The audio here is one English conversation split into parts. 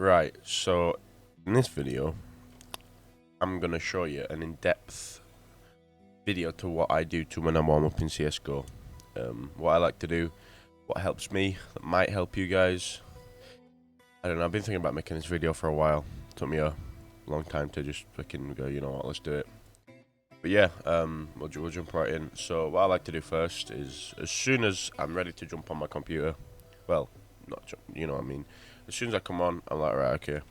Right, so in this video, I'm going to show you an in-depth video to what I do to when I warm up in CSGO. What I like to do, what helps me, that might help you guys. I don't know, I've been thinking about making this video for a while. It took me a long time to just freaking go, you know what, let's do it. But yeah, we'll jump right in. So what I like to do first is, as soon as I'm ready to jump on my computer, well, not jump, you know what I mean. As soon as I come on, I'm like, right, okay.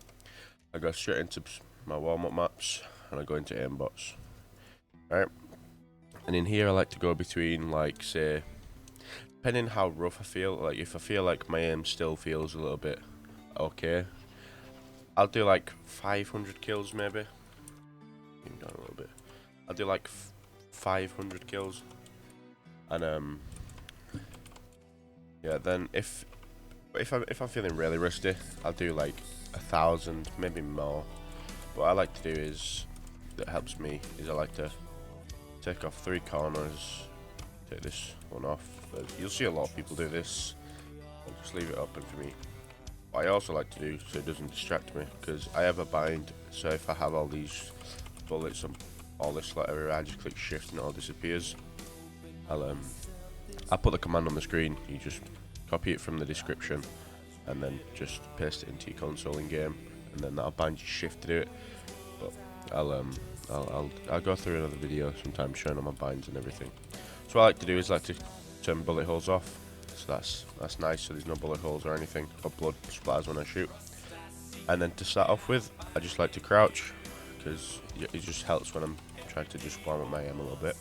I go straight into my warm-up maps, and I go into Aimbotz. Right? And in here I like to go between, like, say, depending how rough I feel, like, if I feel like my aim still feels a little bit okay, I'll do, like, 500 kills, maybe. Even down a little bit. I'll do, like, 500 kills. And, yeah, then if I'm feeling really rusty, I'll do like 1,000, maybe more. What I like to do is, that helps me, is I like to take off 3 corners, take this one off. You'll see a lot of people do this. I'll just leave it open for me. What I also like to do, so it doesn't distract me, because I have a bind, so if I have all these bullets and all this like everywhere, I just click shift and it all disappears. I'll put the command on the screen, you just copy it from the description and then just paste it into your console in game, and then that'll bind you shift to do it. But I'll go through another video sometime showing all my binds and everything. So what I like to do is like to turn bullet holes off, so that's nice, so there's no bullet holes or anything, or blood splatters when I shoot. And then to start off with, I just like to crouch, because it just helps when I'm trying to just warm up my aim a little bit.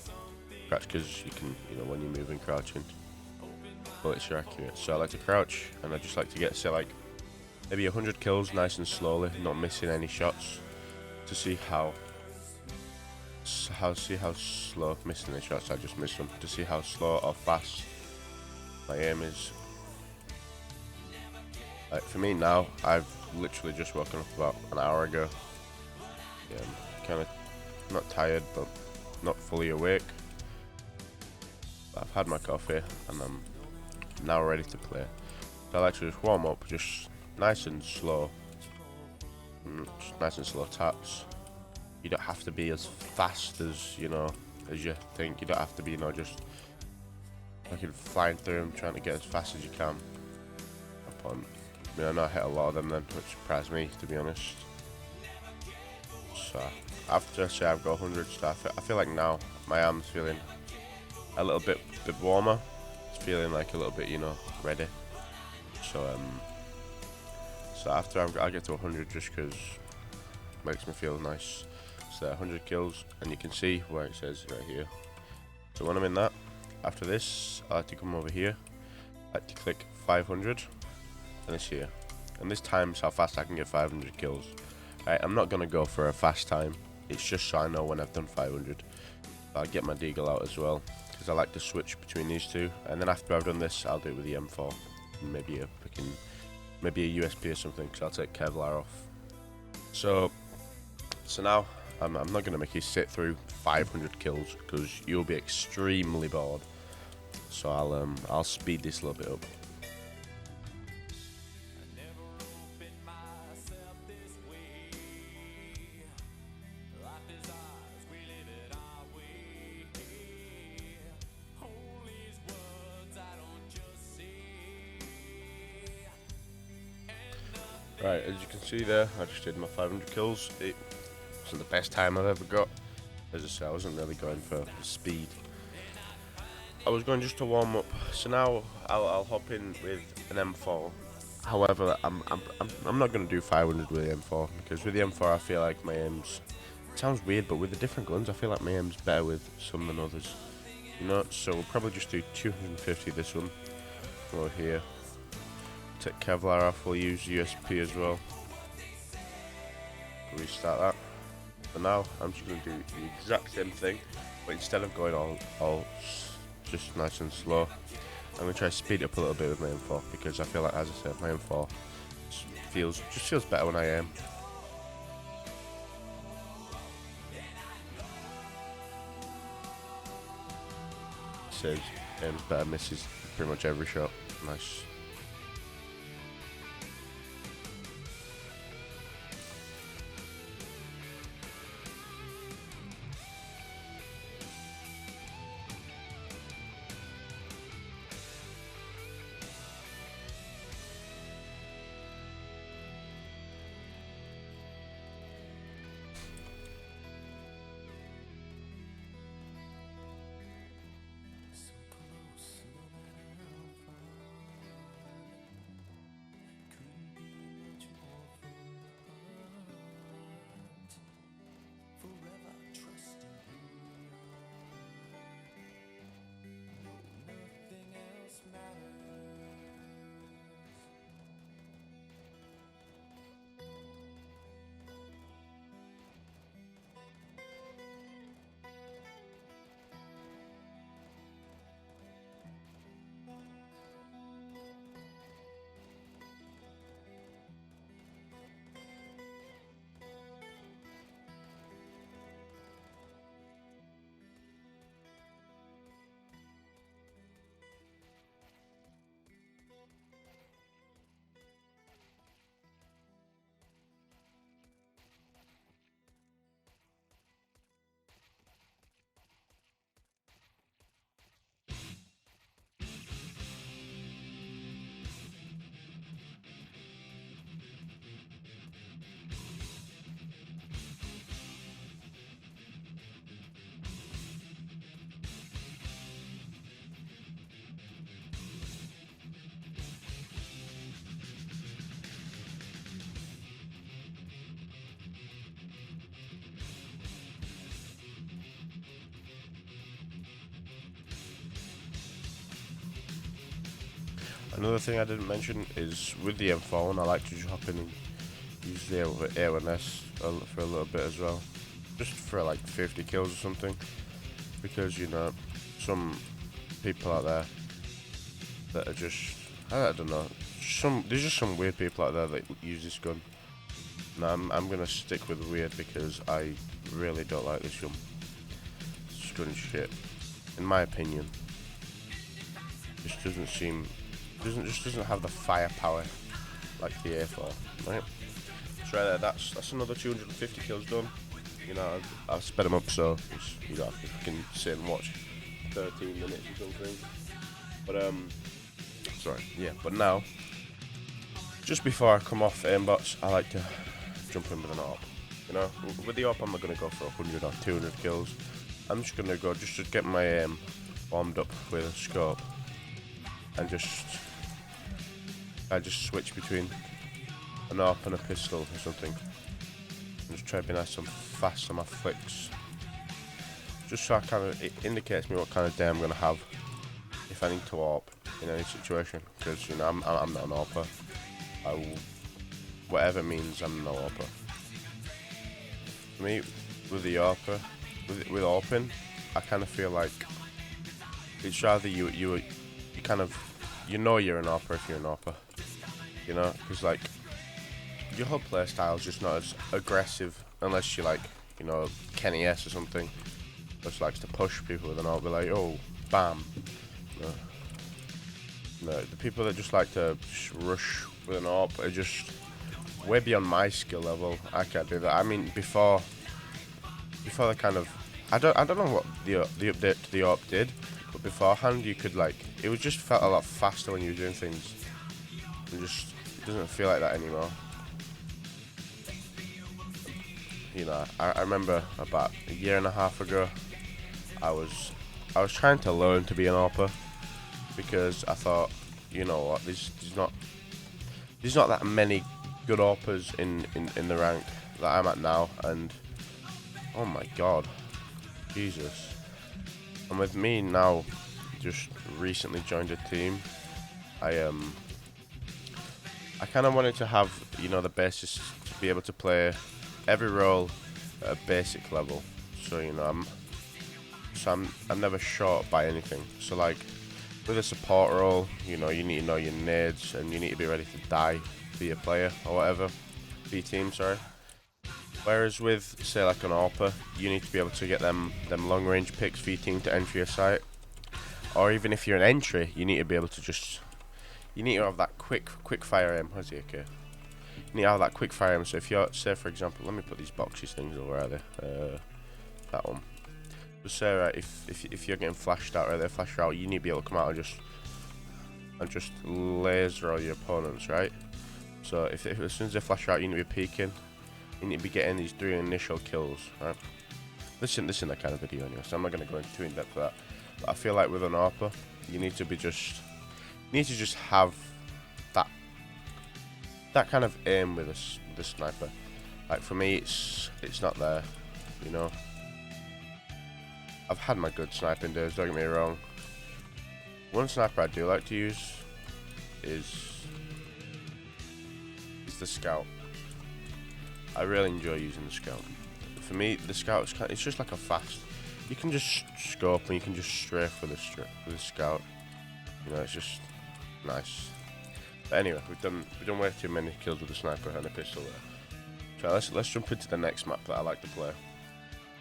Crouch, because you can, you know, when you're moving, crouching, bullets are accurate. So I like to crouch, and I just like to get, say, like maybe 100 kills nice and slowly, not missing any shots, to see how slow, missing any shots, I just miss them, to see how slow or fast my aim is. Like for me now, I've literally just woken up about an hour ago. Yeah, I'm kind of not tired, but not fully awake. But I've had my coffee, and I'm now ready to play. So I like to just warm up, just nice and slow, just nice and slow taps. You don't have to be as fast as, you know, as you think. You don't have to be, you know, just fucking flying through them, trying to get as fast as you can. I mean, I know I hit a lot of them then, which surprised me, to be honest. So after, say, I've got 100 stuff, I feel like now my arm's feeling a little bit warmer. It's feeling like a little bit, you know, ready. So after I get to 100, just because it makes me feel nice. So 100 kills, and you can see where it says right here. So when I'm in that, after this, I like to come over here. I like to click 500, and it's here. And this times how fast I can get 500 kills. Right, I'm not gonna go for a fast time. It's just so I know when I've done 500. I'll get my deagle out as well, because I like to switch between these two. And then after I've done this, I'll do it with the M4, and maybe a USP or something, because I'll take Kevlar off. So now I'm not going to make you sit through 500 kills, because you'll be extremely bored. So I'll speed this a little bit up. Right, as you can see there, I just did my 500 kills. It wasn't the best time I've ever got. As I say, I wasn't really going for speed. I was going just to warm up. So now I'll hop in with an M4. However, I'm not going to do 500 with the M4, because with the M4 I feel like my aim's, it sounds weird, but with the different guns I feel like my aim's better with some than others. You know, so we'll probably just do 250 this one. Over here. Take Kevlar off, we'll use USP as well. Restart that. But now I'm just going to do the exact same thing, but instead of going all just nice and slow, I'm going to try to speed it up a little bit with my M4, because I feel like, as I said, my M4 just feels better when I aim. It says aims better, misses pretty much every shot. Nice. Another thing I didn't mention is with the M4, I like to just hop in and use the A1S for a little bit as well, just for like 50 kills or something, because you know some people out there that are just, I don't know, there's just some weird people out there that use this gun. And I'm gonna stick with weird because I really don't like this gun. This gun's shit, in my opinion. Just doesn't have the firepower like the A4, right? So right there, that's another 250 kills done. You know, I've sped them up so you don't have to fucking sit and watch 13 minutes or something. But sorry, yeah. But now, just before I come off Aimbotz, I like to jump in with an AWP. You know, with the AWP I'm not gonna go for 100 or 200 kills. I'm just gonna go just to get my aim warmed up with a scope, and I just switch between an AWP and a pistol or something, and just try to be nice and fast on my flicks, just so it indicates me what kind of day I'm gonna have if I need to AWP in any situation, because you know I'm not an AWPer. Whatever it means, I'm no AWPer. For me, with the AWPer, with AWPing, I kind of feel like it's rather you kind of, you know you're an AWPer if you're an AWPer, you know, because like your whole playstyle is just not as aggressive unless you like, you know, Kenny S or something, just likes to push people with an AWP, be like, oh, bam. No, the people that just like to just rush with an AWP are just way beyond my skill level. I can't do that. I mean, before the kind of, I don't know what the update to the AWP did, but beforehand you could like, it was just felt a lot faster when you were doing things. It doesn't feel like that anymore. You know, I remember about a year and a half ago, I was trying to learn to be an AWPer, because I thought, you know what, there's not that many good AWPers in the rank that I'm at now, and oh my god, Jesus. And with me now, just recently joined a team, I kind of wanted to have, you know, the basis to be able to play every role at a basic level. So you know, I'm never short by anything. So like with a support role, you know, you need to know your nades and you need to be ready to die for your player or whatever, for your team, sorry. Whereas with, say, like an AWPer, you need to be able to get them long range picks for your team to enter your site. Or even if you're an entry, you need to be able to you need to have that quick fire aim. How's it okay? You need to have that quick fire aim. So if you're, say for example, let me put these boxes things over, where are they? That one. So say, right, if you're getting flashed out, right there, flashed out, you need to be able to come out and just laser all your opponents, right? So if as soon as they flash out, you need to be peeking. You need to be getting these 3 initial kills, right? This isn't that kind of video anyway, so I'm not going to go into too in depth for that. But I feel like with an AWPer, you need to just have that kind of aim with the sniper. Like for me, it's not there, you know. I've had my good sniping days, don't get me wrong. One sniper I do like to use is the scout. I really enjoy using the scout. For me, the scout is it's just like a fast. You can just scope and you can just strafe with the scout. You know, it's just nice. But anyway, we've done way too many kills with the sniper and a pistol there. So let's jump into the next map that I like to play.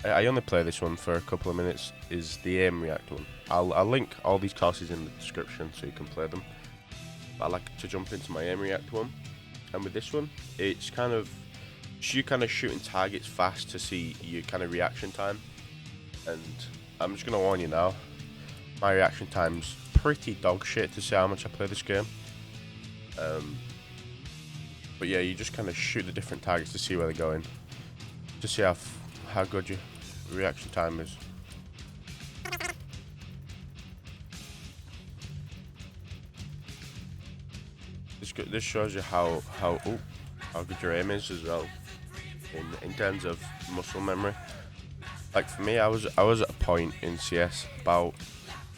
I only play this one for a couple of minutes. Is the aim react one. I'll link all these courses in the description so you can play them. But I like to jump into my aim react one, and with this one, it's kind of shooting targets fast to see your kind of reaction time. And I'm just gonna warn you now, my reaction time's pretty dog shit to see how much I play this game. But yeah, you just kind of shoot the different targets to see where they're going, to see how good your reaction time is. This shows you how good your aim is as well, in terms of muscle memory. Like for me, I was at a point in CS about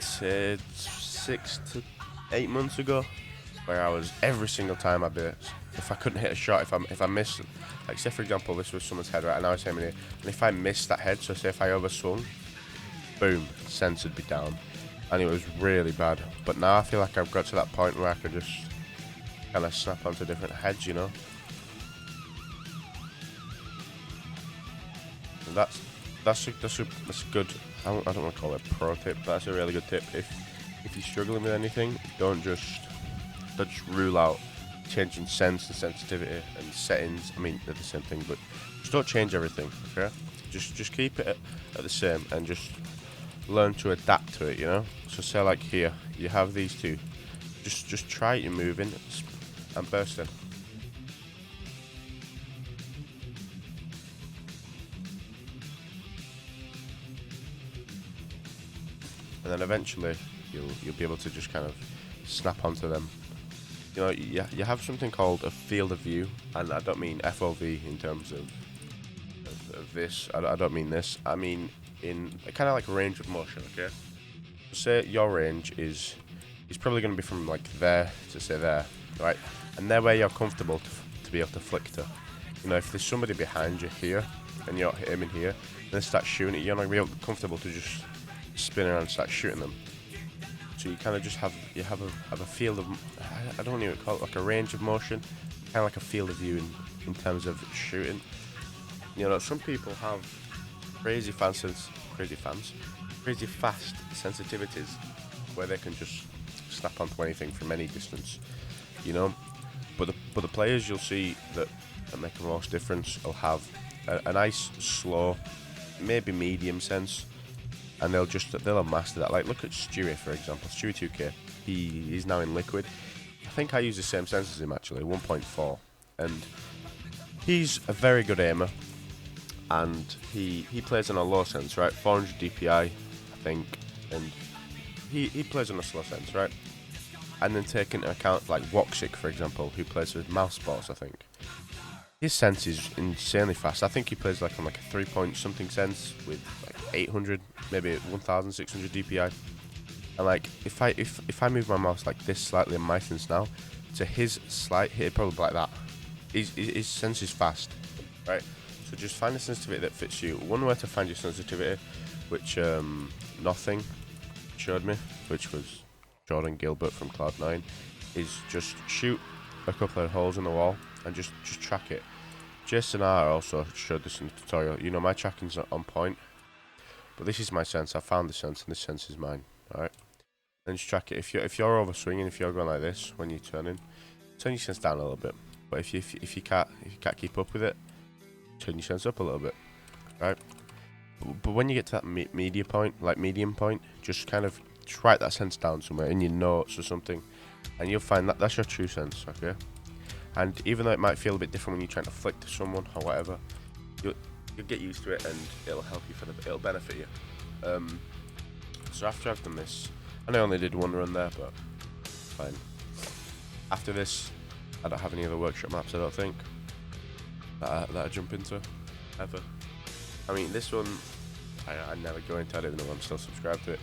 say 6 to 8 months ago where I was every single time if I couldn't hit a shot, if I missed, like say for example this was someone's head right, and I was aiming it, and if I missed that head, so say if I overswung, boom, sense would be down, and it was really bad. But now I feel like I've got to that point where I could just kind of snap onto different heads, you know. And that's a good. I don't want to call it a pro tip, but that's a really good tip. If you're struggling with anything, don't just rule out changing sense and sensitivity and settings. I mean, they're the same thing, but just don't change everything. Okay, just keep it at the same and just learn to adapt to it. You know. So say like here, you have these two. Just try your moving and bursting. And then eventually you'll be able to just kind of snap onto them. You know, you have something called a field of view, and I don't mean FOV in terms of this. I don't mean this. I mean in kind of like range of motion. Okay. Say your range is probably going to be from like there to say there, right? And there where you're comfortable to be able to flick to. You know, if there's somebody behind you here and you're aiming here, and they start shooting it, you're not going to be comfortable to just spin around and start shooting them. So you kind of just have a field of, I don't even call it like a range of motion, kind of like a field of view in terms of shooting. You know, some people have crazy fast sensitivities where they can just snap onto anything from any distance. You know, but the players you'll see that make the most difference will have a nice slow, maybe medium sense. And they'll have mastered that. Like look at Stewie for example. Stewie 2K. He's now in liquid. I think I use the same sense as him actually, 1.4. And he's a very good aimer. And he plays on a low sense, right? 400 DPI, I think. And he plays on a slow sense, right? And then take into account like Woxic for example, who plays with mouse sports, I think. His sense is insanely fast. I think he plays like on like a 3 point something sense with like 800, maybe 1600 DPI. And like if I move my mouse like this slightly in my sense now to his slight hit, probably like that. His sense is fast, right? So just find a sensitivity that fits you. One way to find your sensitivity, which Nothing showed me, which was Jordan Gilbert from Cloud9, is just shoot a couple of holes in the wall and just track it. Jason R also showed this in the tutorial. You know, my tracking's not on point, but this is my sense. I found the sense, and this sense is mine. All right, and just track it. If you're over swinging, if you're going like this when you're turn your sense down a little bit. But if you can't keep up with it, turn your sense up a little bit. Right. But when you get to that medium point, just kind of write that sense down somewhere in your notes or something, and you'll find that that's your true sense. Okay. And even though it might feel a bit different when you're trying to flick to someone or whatever, you'll get used to it and it'll help you it'll benefit you. So after I've done this, and I only did one run there, but fine. After this, I don't have any other workshop maps, I don't think, that I jump into, ever. I mean, this one, I never go into, I don't even know if I'm still subscribed to it.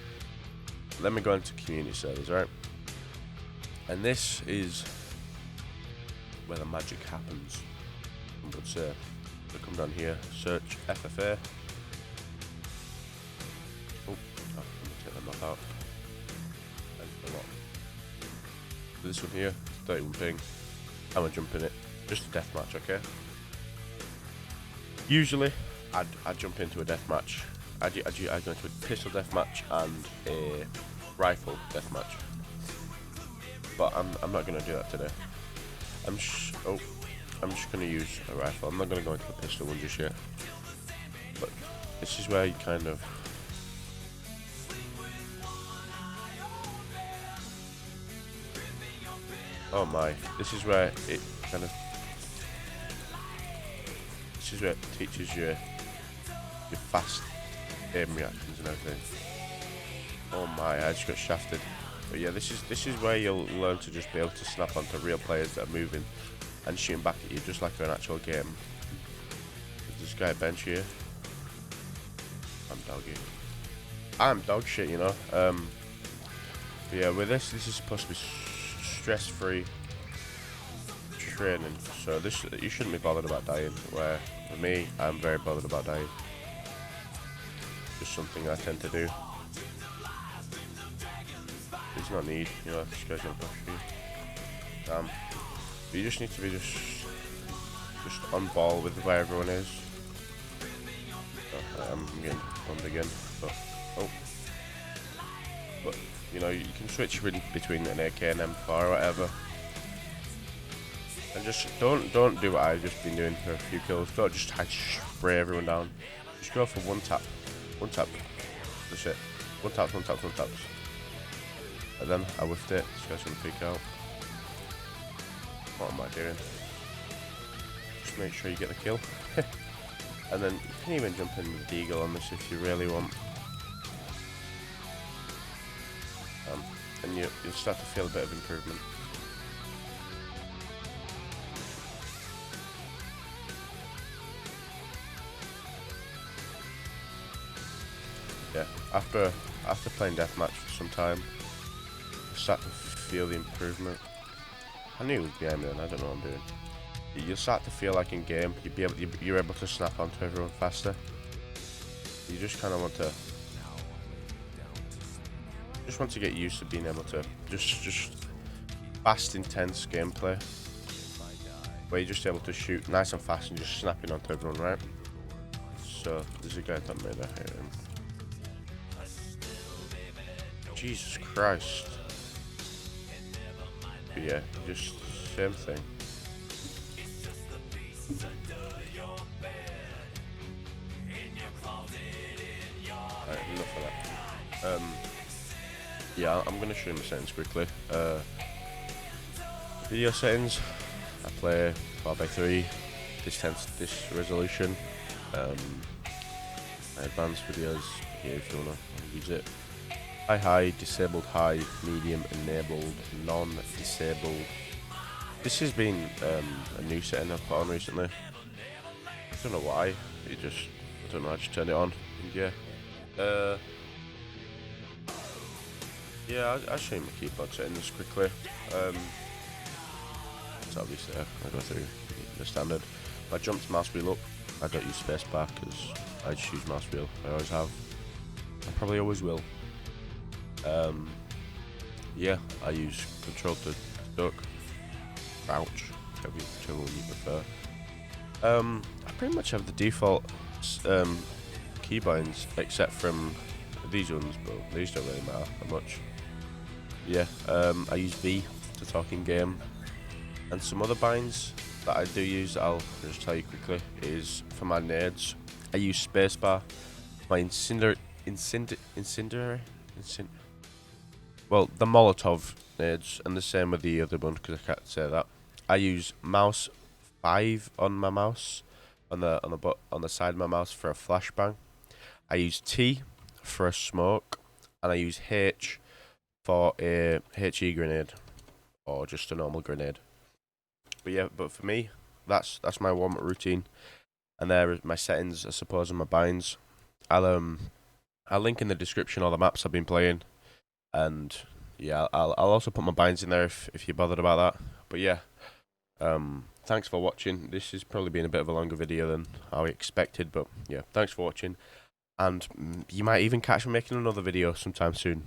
Let me go into community servers, right? And this is where the magic happens. I would say, so come down here, search FFA. Oh, let me take that map out. And a lot. This one here, 31 ping. I'm gonna jump in it. Just a deathmatch, okay? Usually, I'd jump into a deathmatch. I'd go into a pistol deathmatch and a rifle deathmatch. But I'm not gonna do that today. I'm just gonna use a rifle. I'm not gonna go into a pistol one just yet. But this is where you kind of oh my, this is where it kind of teaches you your fast aim reactions and everything. Oh my, I just got shafted. But yeah, this is where you'll learn to just be able to snap onto real players that are moving and shooting back at you just like an actual game. There's this guy bench here. I'm dog shit, you know. But yeah, with this is supposed to be stress-free training. So this, you shouldn't be bothered about dying. Where for me, I'm very bothered about dying. Just something I tend to do. There's no need, you know, this guy's gonna push you. But you just need to be just on ball with where everyone is. I'm getting bumped again, but but you know, you can switch between an AK and M4 or whatever, and just don't do what I've just been doing for a few kills. Don't just spray everyone down. Just go for one tap. That's it. One taps. And then I whiffed it. This guy's gonna peek out. What am I doing? Just make sure you get the kill. And then you can even jump in with Deagle on this if you really want. And you'll start to feel a bit of improvement. Yeah, after playing deathmatch for some time, I start to feel the improvement. I knew it was behind me then, I don't know what I'm doing. You'll start to feel like in game, you're able to snap onto everyone faster. You just kind of want to get used to being able to just fast, intense gameplay, where you're just able to shoot nice and fast and just snapping onto everyone, right? So there's a guy that made that here. Jesus Christ. But yeah, just same thing. Right, enough of that. Yeah, I'm gonna show you my settings quickly. Video settings. I play 4x3. This resolution. My advanced videos here if you wanna use it. High, disabled high, medium, enabled, non-disabled. This has been a new setting I've put on recently. I don't know why. I don't know. I just turned it on. And yeah. Yeah, I'll show you my keyboard settings quickly. So obviously I go through the standard. If I jump to mouse wheel up, I don't use spacebar because I just use mouse wheel. I always have. I probably always will. Yeah, I use control to duck, crouch, whichever one you prefer. I pretty much have the default keybinds except from these ones, but these don't really matter that much. Yeah, I use V to talk in game, and some other binds that I do use that I'll just tell you quickly is for my nades. I use spacebar. My well, the Molotov nades, and the same with the other one because I can't say that. I use mouse 5 on my mouse, on the side of my mouse for a flashbang. I use T for a smoke, and I use H for a HE grenade, or just a normal grenade. But yeah, for me, that's my warm-up routine, and there are my settings, I suppose, and my binds. I'll link in the description all the maps I've been playing. And yeah, I'll also put my binds in there if you're bothered about that. But yeah, thanks for watching. This has probably been a bit of a longer video than I expected, but yeah, thanks for watching. And you might even catch me making another video sometime soon.